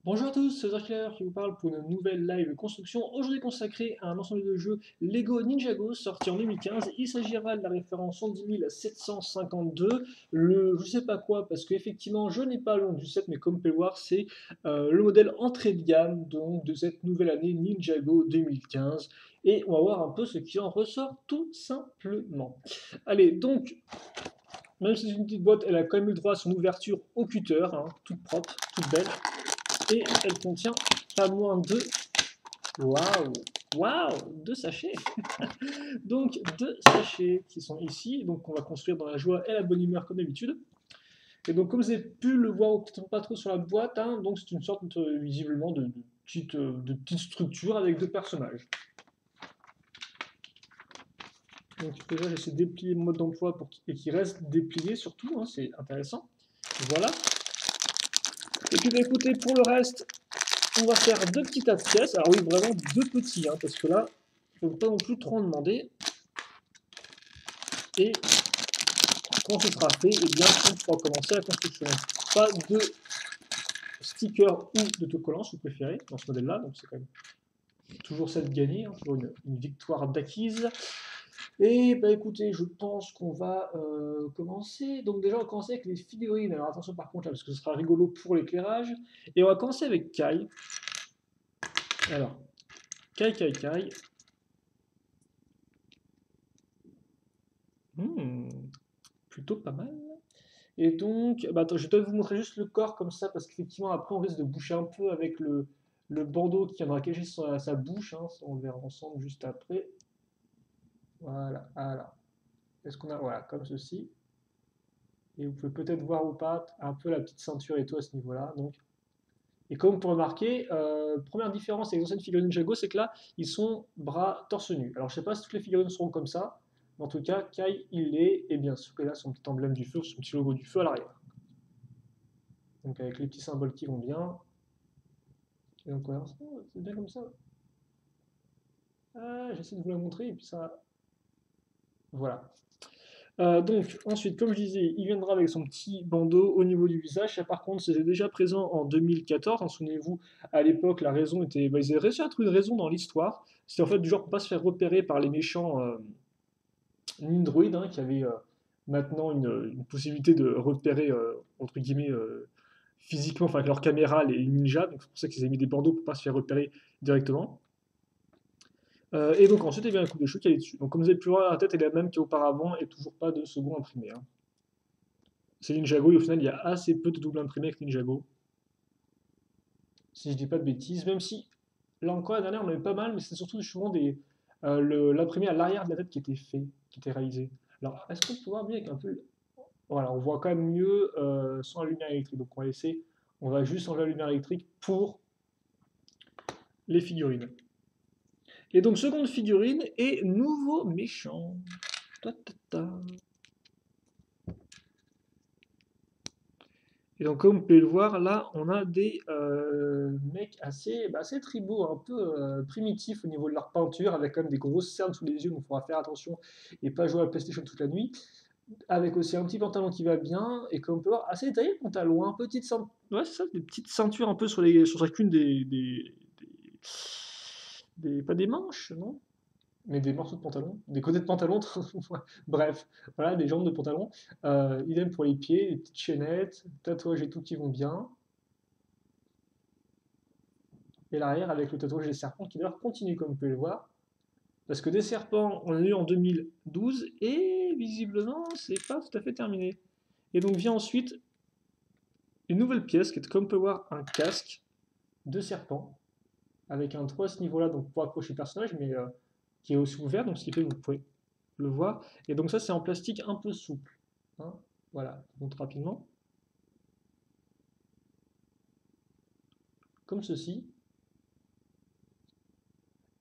Bonjour à tous, c'est Zarkiller qui vous parle pour une nouvelle live construction, aujourd'hui consacrée à un ensemble de jeux Lego Ninjago sorti en 2015. Il s'agira de la référence 110 752, le je sais pas quoi, parce qu'effectivement je n'ai pas le nom du set, mais comme vous pouvez le voir, c'est le modèle entrée de gamme donc, de cette nouvelle année Ninjago 2015. Et on va voir un peu ce qui en ressort tout simplement. Allez, donc, même si c'est une petite boîte, elle a quand même eu le droit à son ouverture au cutter, hein, toute propre, toute belle. Et elle contient pas moins de... Waouh! Waouh! Deux sachets! Donc, deux sachets qui sont ici. Donc, on va construire dans la joie et la bonne humeur comme d'habitude. Et donc, comme vous avez pu le voir, ou peut-être pas trop sur la boîte, hein, donc c'est une sorte visiblement de petite structure avec deux personnages. Donc, déjà, j'essaie de déplier le mode d'emploi et qu'il reste déplié surtout, hein, c'est intéressant. Voilà. Et puis, bah, écoutez, pour le reste, on va faire deux petits tas de pièces. Alors oui, vraiment deux petits, hein, parce que là, il ne faut pas non plus trop en demander. Et quand ce sera fait, eh bien, on pourra commencer la construction. Pas de stickers ou d'autocollants, si vous préférez, dans ce modèle-là. Donc c'est quand même toujours ça de gagner, hein, toujours une victoire d'acquise. Et bah écoutez, je pense qu'on va commencer. Donc déjà, on va commencer avec les figurines. Alors attention par contre là, parce que ce sera rigolo pour l'éclairage. Et on va commencer avec Kai. Alors, Kai. Hmm, plutôt pas mal. Et donc, bah attends, je vais peut-être vous montrer juste le corps comme ça, parce qu'effectivement, après, on risque de boucher un peu avec le bandeau qui viendra cacher sa bouche, hein, ça, on le verra ensemble juste après. Voilà. Est-ce qu'on a, voilà, comme ceci. Et vous pouvez peut-être voir ou pas un peu la petite ceinture et tout à ce niveau-là. Donc. Et comme vous pouvez remarquer, première différence avec les anciennes figurines Jago, c'est que là, ils sont bras torse nu. Alors, je ne sais pas si toutes les figurines seront comme ça, mais en tout cas, Kai, il l'est, et bien sûr, il a son petit emblème du feu, son petit logo du feu à l'arrière. Donc, avec les petits symboles qui vont bien. Et donc, voilà, c'est bien comme ça. Ah, j'essaie de vous la montrer, et puis ça. Voilà. Donc, ensuite, comme je disais, il viendra avec son petit bandeau au niveau du visage. Ça, par contre, c'était déjà présent en 2014. Hein, souvenez-vous, à l'époque, la raison était. Bah, ils avaient réussi à trouver une raison dans l'histoire. C'était en fait du genre pour pas se faire repérer par les méchants Nindroid, hein, qui avaient maintenant une possibilité de repérer, entre guillemets, physiquement, enfin, avec leur caméra, les ninjas. Donc, c'est pour ça qu'ils avaient mis des bandeaux pour pas se faire repérer directement. Et donc ensuite, il y a un coup de chou qui est dessus. Donc comme vous avez pu voir, la tête est la même qu'auparavant et toujours pas de second imprimé, hein. C'est Ninjago et au final, il y a assez peu de double imprimé avec Ninjago. Si je dis pas de bêtises, même si là encore la dernière on avait pas mal, mais c'est surtout souvent l'imprimé à l'arrière de la tête qui était fait, qui était réalisé. Alors est-ce qu'on peut voir mieux avec un peu. Voilà, on voit quand même mieux sans la lumière électrique. Donc on va laisser, on va juste enlever la lumière électrique pour les figurines. Et donc seconde figurine et nouveau méchant. Ta, ta, ta. Et donc, comme vous pouvez le voir, là, on a des mecs assez tribaux, un peu primitifs au niveau de leur peinture, avec quand même des grosses cernes sous les yeux, donc il faudra faire attention et pas jouer à la PlayStation toute la nuit. Avec aussi un petit pantalon qui va bien, et comme on peut voir, assez détaillé le pantalon, hein, ouais, c'est ça, des petites ceintures un peu sur chacune pas des manches, non? Mais des morceaux de pantalon, des côtés de pantalon, bref, voilà, des jambes de pantalon. Idem pour les pieds, les petites chaînettes, tatouages et tout qui vont bien. Et l'arrière avec le tatouage des serpents qui d'ailleurs continue comme vous pouvez le voir. Parce que des serpents, on en a eu en 2012 et visiblement c'est pas tout à fait terminé. Et donc vient ensuite une nouvelle pièce qui est comme on peut voir un casque de serpent avec un trou à ce niveau-là donc pour accrocher le personnage mais qui est aussi ouvert donc ce qui fait que vous pouvez le voir. Et donc ça, c'est en plastique un peu souple, hein. Voilà, je montre rapidement. Comme ceci.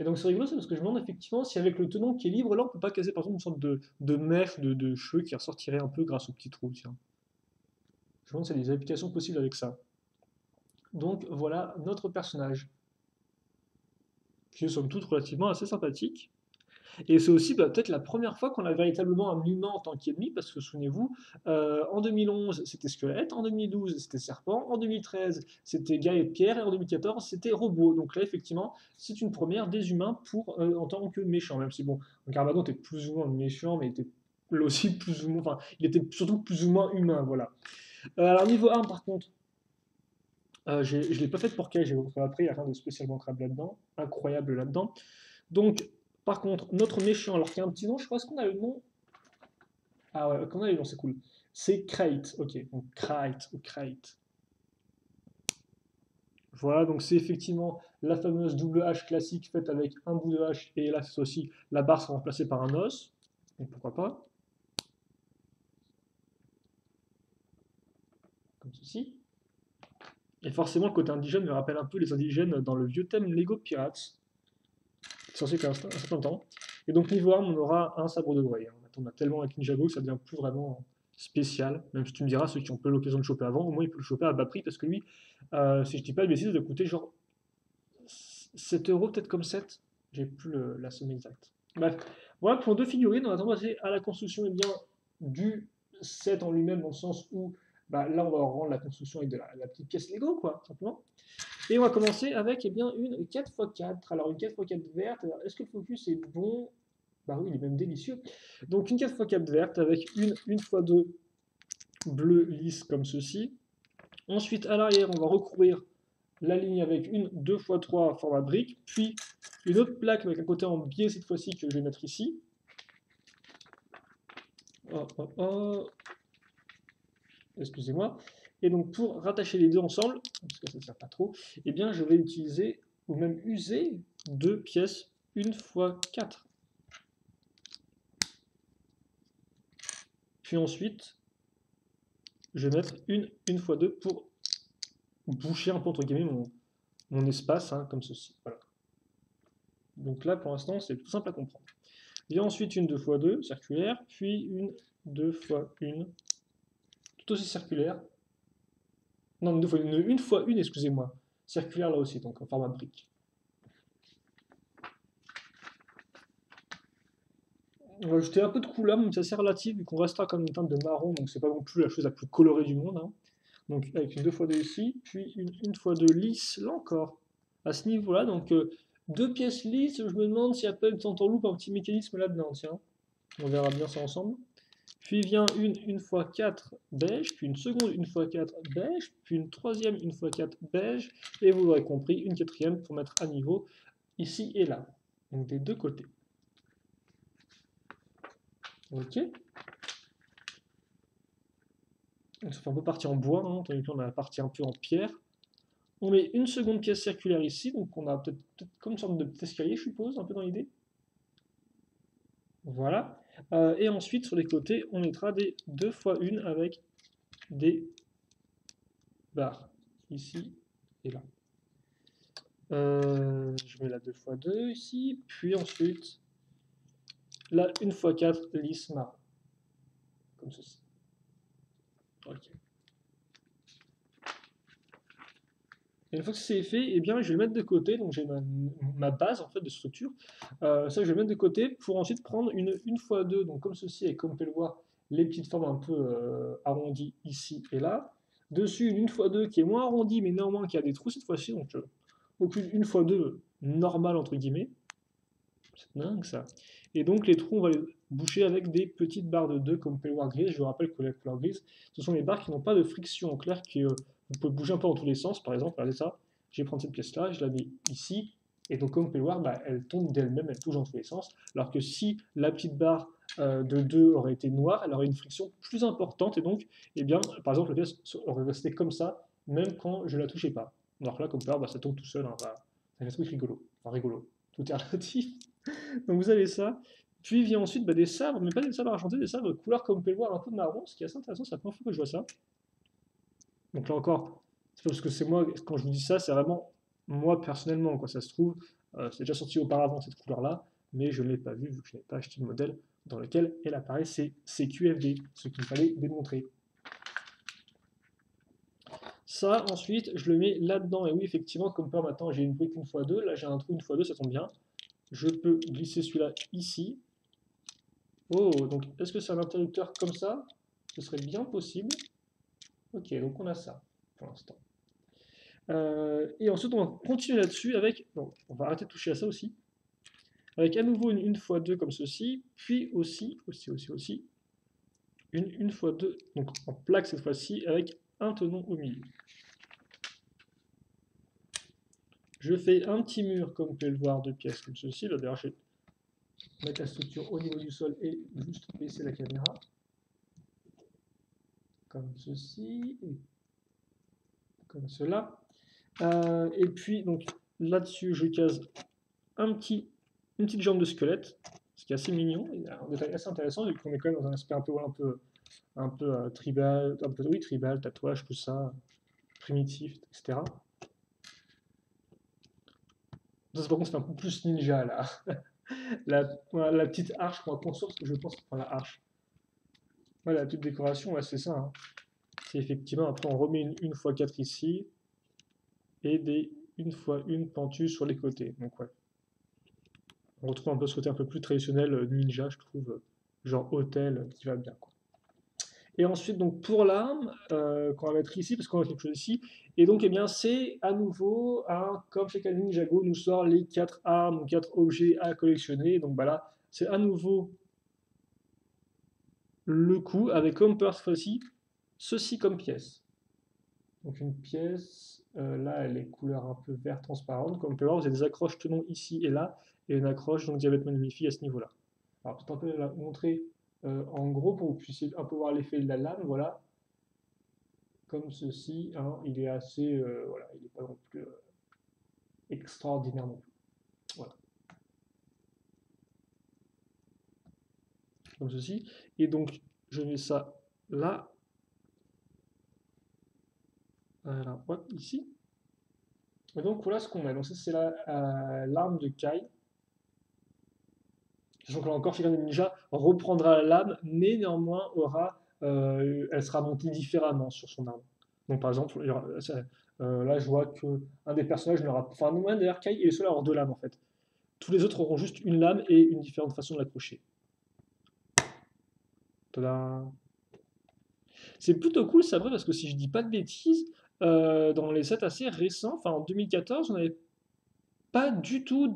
Et donc c'est rigolo, c'est parce que je me demande effectivement si avec le tenon qui est libre, là, on peut pas casser par exemple une sorte de mèche de cheveux qui ressortirait un peu grâce au petit trou, tiens. Je me demande s'il y a des applications possibles avec ça. Donc voilà notre personnage, qui est somme toute relativement assez sympathique. Et c'est aussi peut-être la première fois qu'on a véritablement un humain en tant qu'ennemi, parce que souvenez-vous, en 2011 c'était Squelette, en 2012 c'était Serpent, en 2013 c'était Guy et Pierre, et en 2014 c'était Robot. Donc là effectivement c'est une première des humains en tant que méchant, même si bon, Garmadon était plus ou moins méchant, mais était là aussi plus ou moins, enfin il était surtout plus ou moins humain, voilà. Alors niveau arme par contre, je ne l'ai pas faite pour Cage, après il n'y a rien de spécialement crable là-dedans, incroyable là-dedans. Donc, par contre, notre méchant, alors qu'il y a un petit nom, je crois qu'on a le nom. Ah ouais, qu'on a le nom, c'est cool. C'est Krayt, ok, donc Krayt ou Krayt. Voilà, donc c'est effectivement la fameuse double hache classique faite avec un bout de hache, et là c'est aussi la barre sera remplacée par un os, donc pourquoi pas, comme ceci. Et forcément, le côté indigène me rappelle un peu les indigènes dans le vieux thème Lego Pirates, censé faire un certain temps. Et donc niveau arme, on aura un sabre de Grey. Maintenant, on a tellement avec Ninjago que ça devient plus vraiment spécial. Même si tu me diras, ceux qui ont peu l'occasion de choper avant, au moins ils peuvent le choper à bas prix parce que lui, si je dis pas de bêtises, ça doit coûter genre 7 euros, peut-être comme 7. J'ai plus la somme exacte. Bref, voilà pour deux figurines. On va passer à la construction bien, du set en lui-même, dans le sens où là on va rendre la construction avec de la petite pièce Lego, quoi, simplement. Et on va commencer avec bien, une 4x4. Alors une 4x4 verte, est-ce que le focus est bon? Bah oui, il est même délicieux. Donc une 4x4 verte avec une 1x2 bleu lisse comme ceci. Ensuite, à l'arrière, on va recouvrir la ligne avec une 2x3 format brique, puis une autre plaque avec un côté en biais cette fois-ci que je vais mettre ici. Oh, oh, oh. Excusez-moi. Et donc pour rattacher les deux ensemble, parce que ça ne sert pas trop, eh bien je vais utiliser, ou même user, deux pièces 1x4. Puis ensuite, je vais mettre une 1x2 pour boucher un peu entre guillemets mon espace, hein, comme ceci. Voilà. Donc là, pour l'instant, c'est tout simple à comprendre. Il y a ensuite une 2x2 circulaire, puis une 2x1 tout aussi circulaire. Non, une 1x1, excusez-moi, circulaire là aussi, donc en format brique. On va ajouter un peu de couleur, même si c'est assez relatif, vu qu'on restera comme une teinte de marron, donc c'est pas non plus la chose la plus colorée du monde, hein. Donc avec une 2x2 ici, puis une 1x2 lisse, là encore, à ce niveau-là. Donc deux pièces lisses, je me demande s'il n'y a pas une entourloupe, un petit mécanisme là-dedans, tiens. On verra bien ça ensemble. Puis vient une 1x4 beige, puis une seconde 1x4 beige, puis une troisième 1x4 beige, et vous l'aurez compris, une quatrième pour mettre à niveau ici et là. Donc des deux côtés. Ok. Donc ça fait un peu partie en bois, hein, tandis qu'on a la partie un peu en pierre. On met une seconde pièce circulaire ici, donc on a peut-être comme une sorte de petit escalier, je suppose, un peu dans l'idée. Voilà. Et ensuite, sur les côtés, on mettra des 2x1 avec des barres, ici et là. Je mets la 2x2 ici, puis ensuite la 1x4 lisse marron, comme ceci. Ok. Et une fois que c'est fait, eh bien, je vais le mettre de côté. Donc j'ai ma base en fait de structure. Ça, je vais le mettre de côté pour ensuite prendre une 1x2, donc comme ceci, et comme on peut le voir, les petites formes un peu arrondies ici et là. Dessus, une 1x2 qui est moins arrondie, mais néanmoins qui a des trous cette fois-ci. Donc aucune 1x2 normale entre guillemets. C'est dingue ça. Et donc les trous, on va les boucher avec des petites barres de 2 comme vous pouvez le voir grises. Je vous rappelle que la couleur grise, ce sont les barres qui n'ont pas de friction. En clair, qui, vous pouvez bouger un peu dans tous les sens. Par exemple, regardez ça. Je vais prendre cette pièce-là, je la mets ici. Et donc comme vous pouvez le voir, elle tombe d'elle-même, elle touche dans tous les sens. Alors que si la petite barre de 2 aurait été noire, elle aurait une friction plus importante. Et donc, eh bien, par exemple, la pièce aurait resté comme ça, même quand je ne la touchais pas. Alors que là, comme vous pouvez voir, ça tombe tout seul. Hein, ça fait un truc rigolo. Enfin, rigolo. Tout est relatif. Donc vous avez ça. Puis vient ensuite des sabres, mais pas des sabres argentés, des sabres de couleur comme vous pouvez le voir, un peu marron, ce qui est assez intéressant, c'est la première fois que je vois ça. Donc là encore, c'est pas parce que c'est moi, quand je vous dis ça, c'est vraiment moi personnellement, quoi. Ça se trouve, c'est déjà sorti auparavant cette couleur-là, mais je ne l'ai pas vu vu que je n'ai pas acheté le modèle dans lequel elle apparaît, c'est CQFD, ce qu'il fallait démontrer. Ça, ensuite, je le mets là-dedans. Et oui, effectivement, comme peur, maintenant, j'ai une brique 1x2. Là, j'ai un trou 1x2, ça tombe bien. Je peux glisser celui-là ici. Oh, donc est-ce que c'est un interrupteur comme ça? Ce serait bien possible. Ok, donc on a ça pour l'instant. Et ensuite, on va continuer là-dessus avec. Bon, on va arrêter de toucher à ça aussi. Avec à nouveau une x2 comme ceci, puis aussi une x2, donc en plaque cette fois-ci, avec un tenon au milieu. Je fais un petit mur, comme vous pouvez le voir, de pièces comme ceci. Là, d'ailleurs, je vais mettre la structure au niveau du sol et juste baisser la caméra. Comme ceci, et comme cela. Et puis, donc, là-dessus, je case une petite jambe de squelette, ce qui est assez mignon, et un détail assez intéressant, vu qu'on est quand même dans un aspect un peu tribal, un peu, oui, tribal, tatouage, tout ça, primitif, etc. Ça, par contre, c'est un peu plus ninja, là. La petite arche qu'on va construire, parce que je pense que la arche. Ouais, la petite décoration, ouais, c'est ça, hein. C'est effectivement, après, on remet une x4 ici, et des une fois une pentue sur les côtés. Donc, ouais. On retrouve un peu ce côté un peu plus traditionnel ninja, je trouve, genre hôtel, qui va bien, quoi. Et ensuite, donc pour l'arme, qu'on va mettre ici, parce qu'on a quelque chose ici, et donc, eh bien, c'est à nouveau, comme chez Calvin Ninjago, nous sort les 4 armes, 4 objets à collectionner. Donc, bah là, c'est à nouveau le coup, avec comme cette fois-ci, ceci comme pièce. Donc, une pièce, là, elle est couleur un peu vert transparente. Comme on peut voir, vous avez des accroches tenons ici et là, et une accroche, donc diamètre magnifique à ce niveau-là. Alors, peut-être un peu la montrer en gros pour que vous puissiez un peu voir l'effet de la lame, voilà. Comme ceci, hein, il est assez, voilà, il n'est pas non plus extraordinaire non plus. Voilà, comme ceci. Et donc, je mets ça là, voilà, hop, ici. Et donc, voilà ce qu'on a. Donc, ça, c'est l'arme de Kai. Sachant que là encore, Shigan Ninja reprendra la lame, mais néanmoins elle sera montée différemment sur son arme. Donc, par exemple, là, je vois que un des personnages n'aura. Enfin, non, d'ailleurs, Kai est le seul à avoir deux lames en fait. Tous les autres auront juste une lame et une différente façon de l'accrocher. Tada! C'est plutôt cool, c'est vrai, parce que si je dis pas de bêtises, dans les sets assez récents, enfin en 2014, on n'avait pas du tout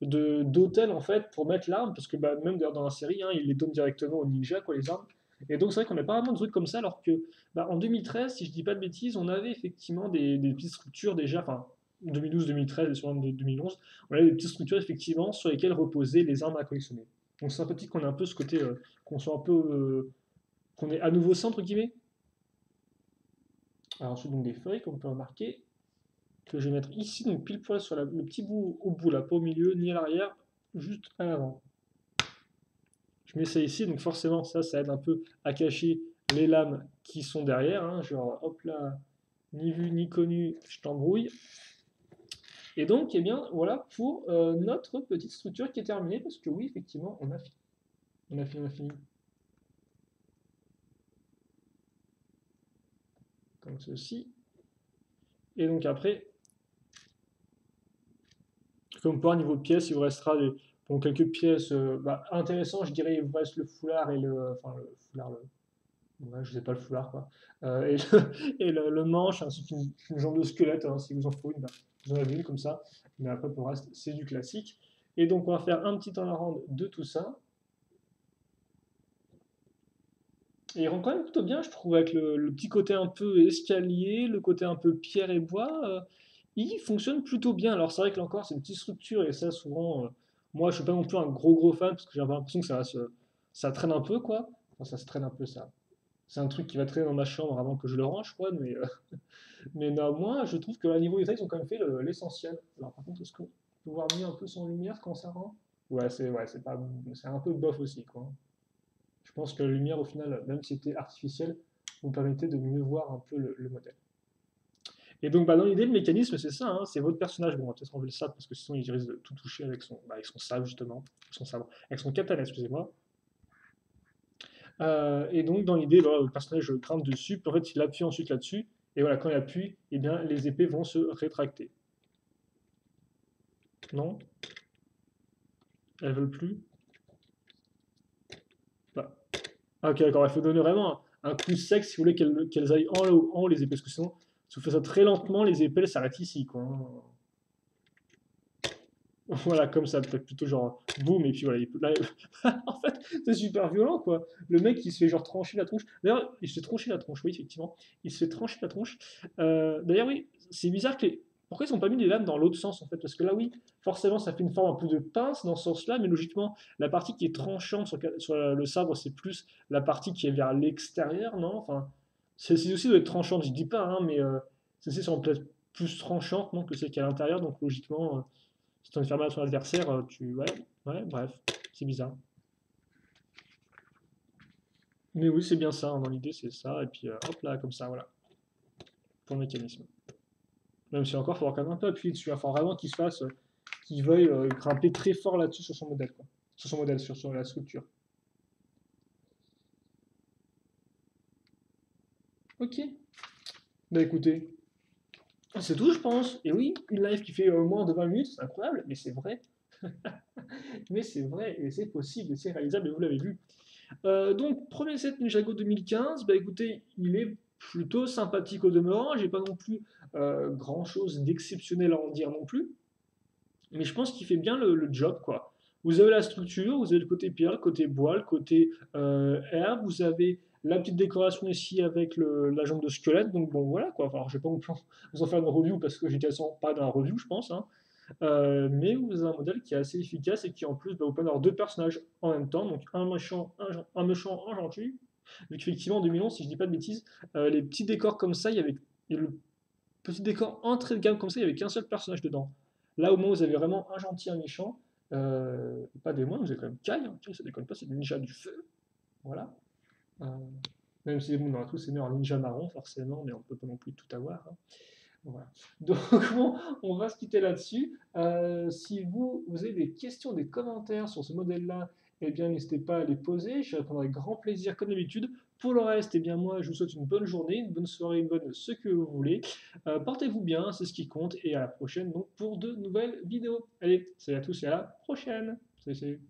d'hôtel en fait pour mettre l'arme, parce que bah, même d'ailleurs dans la série, hein, ils les donnent directement aux ninjas, quoi, les armes. Et donc c'est vrai qu'on n'a pas vraiment de trucs comme ça, alors que bah, en 2013, si je dis pas de bêtises, on avait effectivement des petites structures déjà, enfin 2012, 2013 et sûrement 2011, on avait des petites structures effectivement sur lesquelles reposaient les armes à collectionner. Donc c'est sympathique qu'on ait un peu ce côté, qu'on soit un peu, qu'on est à nouveau ça entre guillemets. Alors ensuite donc des feuilles qu'on peut remarquer, que je vais mettre ici, donc pile poil sur le petit bout au bout là, pas au milieu ni à l'arrière, juste à l'avant. Je mets ça ici, donc forcément ça aide un peu à cacher les lames qui sont derrière, hein, genre hop là, ni vu ni connu, je t'embrouille. Et donc, eh bien, voilà pour notre petite structure qui est terminée, parce que oui, effectivement, on a fini. On a fini, on a fini. Comme ceci. Et donc après, comme pour un niveau de pièces, il vous restera bon, quelques pièces bah, intéressantes, je dirais, il vous reste le foulard et enfin, le foulard, ouais, je sais pas le foulard, quoi. Le manche, ainsi qu'une jambe de squelette, hein, si vous en faut une, bah, vous en avez une comme ça. Mais après, pour le reste, c'est du classique. Et donc, on va faire un petit turnaround de tout ça. Et il rend quand même plutôt bien, je trouve, avec le petit côté un peu escalier, le côté un peu pierre et bois. Il fonctionne plutôt bien. Alors, c'est vrai que là encore, c'est une petite structure, et ça, souvent, moi, je suis pas non plus un gros fan, parce que j'ai l'impression que ça traîne un peu, quoi. Enfin, ça se traîne un peu, ça. C'est un truc qui va traîner dans ma chambre avant que je le range, quoi, mais néanmoins, je trouve qu'à niveau détail, ils ont quand même fait l'essentiel. Alors, par contre, est-ce qu'on peut voir mieux un peu sans lumière quand ça rend? Ouais, pas, c'est un peu bof aussi, quoi. Je pense que la lumière, au final, même si c'était artificiel, vous permettait de mieux voir un peu le modèle. Et donc, bah, dans l'idée, le mécanisme, c'est ça, hein, c'est votre personnage. Bon, on va peut-être enlever le sabre parce que sinon il risque de tout toucher avec son sabre, justement. Son sabre, avec son katana, excusez-moi. Et donc, dans l'idée, voilà, le personnage grimpe dessus, puis en fait, il appuie ensuite là-dessus, et voilà, quand il appuie, eh bien, les épées vont se rétracter. Non? Elles veulent plus. Bah, ah, ok, d'accord, il faut donner vraiment un coup sec si vous voulez qu'elles aillent en haut les épées, parce que sinon, si vous faites ça très lentement, les épées elles s'arrêtent ici, quoi, hein. Voilà, comme ça, peut-être plutôt genre boum, et puis voilà. Là, en fait, c'est super violent, quoi. Le mec, il se fait genre trancher la tronche. D'ailleurs, il se fait trancher la tronche, oui, effectivement. Il se fait trancher la tronche. D'ailleurs, oui, c'est bizarre que les... Pourquoi ils n'ont pas mis les lames dans l'autre sens, en fait? Parce que là, oui, forcément, ça fait une forme un peu de pince dans ce sens-là, mais logiquement, la partie qui est tranchante sur le sabre, c'est plus la partie qui est vers l'extérieur, non? Enfin, c'est aussi doit être tranchante, je dis pas, hein, mais celle-ci semble peut-être plus tranchante, non, que celle qui est à l'intérieur, donc logiquement. Si tu enfermes à ton adversaire, tu. Ouais, ouais, bref, c'est bizarre. Mais oui, c'est bien ça, hein, dans l'idée, c'est ça. Et puis hop là, comme ça, voilà, pour le mécanisme. Même si encore, il faudra quand même un peu appuyer dessus. Il faut vraiment qu'il se fasse, qu'il veuille grimper très fort là-dessus sur son modèle, quoi. Sur son modèle, sur la structure. Ok. Bah écoutez, c'est tout, je pense. Et oui, une live qui fait moins de 20 minutes, c'est incroyable, mais c'est vrai. Mais c'est vrai, et c'est possible, et c'est réalisable, et vous l'avez vu. Donc, premier set Ninjago 2015, bah écoutez, il est plutôt sympathique au demeurant. J'ai pas non plus grand chose d'exceptionnel à en dire non plus, mais je pense qu'il fait bien le job, quoi. Vous avez la structure, vous avez le côté pierre, le côté bois, le côté herbe, vous avez la petite décoration ici avec la jambe de squelette, donc bon voilà quoi. Enfin, je vais pas vous en faire une review parce que j'ai quasiment pas d'un review, je pense, hein. Mais vous avez un modèle qui est assez efficace et qui en plus bah, vous permet d'avoir deux personnages en même temps, donc un méchant, un gentil. Vu qu'effectivement en 2011, si je dis pas de bêtises, les petits décors comme ça, il y a le petit décor entrée de gamme comme ça, il y avait qu'un seul personnage dedans. Là au moins vous avez vraiment un gentil, un méchant, pas des moindres, vous avez quand même Kai, hein. Kai ça déconne pas, c'est le ninja du feu, voilà. Euh, Même si bon, on a tous aimé un ninja marron forcément, mais on peut pas non plus tout avoir, hein. Voilà. Donc, bon, on va se quitter là-dessus. Si vous avez des questions, des commentaires sur ce modèle-là, eh bien, n'hésitez pas à les poser. Je répondrai avec grand plaisir, comme d'habitude. Pour le reste, eh bien, moi, je vous souhaite une bonne journée, une bonne soirée, une bonne ce que vous voulez. Portez-vous bien, c'est ce qui compte. Et à la prochaine donc, pour de nouvelles vidéos. Allez, salut à tous et à la prochaine. Salut, salut.